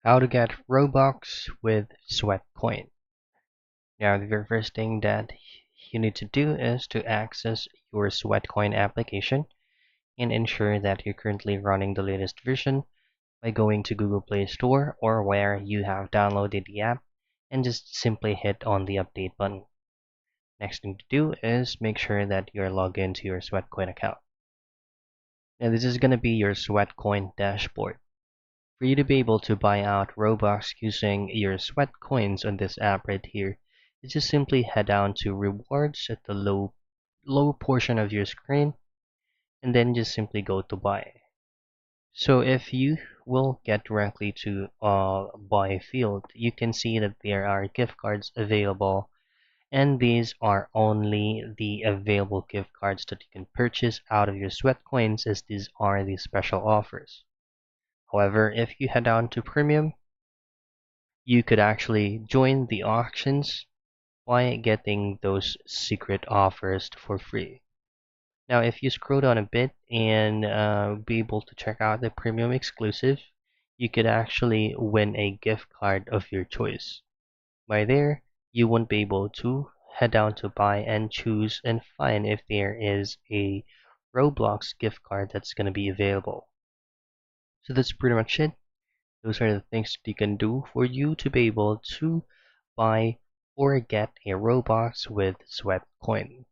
How to get Robux with Sweatcoin. Now, the very first thing that you need to do is to access your Sweatcoin application and ensure that you're currently running the latest version by going to Google Play Store or where you have downloaded the app and just simply hit on the update button. Next thing to do is make sure that you're logged into your Sweatcoin account. Now, this is going to be your Sweatcoin dashboard. For you to be able to buy out Robux using your sweat coins on this app right here, you just simply head down to rewards at the low portion of your screen and then just simply go to buy. So if you will get directly to buy field, you can see that there are gift cards available, and these are only the available gift cards that you can purchase out of your sweat coins, as these are the special offers. However, if you head down to premium, you could actually join the auctions by getting those secret offers for free. Now, if you scroll down a bit and be able to check out the premium exclusive, you could actually win a gift card of your choice. By there, you won't be able to head down to buy and choose and find if there is a Roblox gift card that's going to be available. So that's pretty much it. Those are the things that you can do for you to be able to buy or get a Robux with Sweatcoin.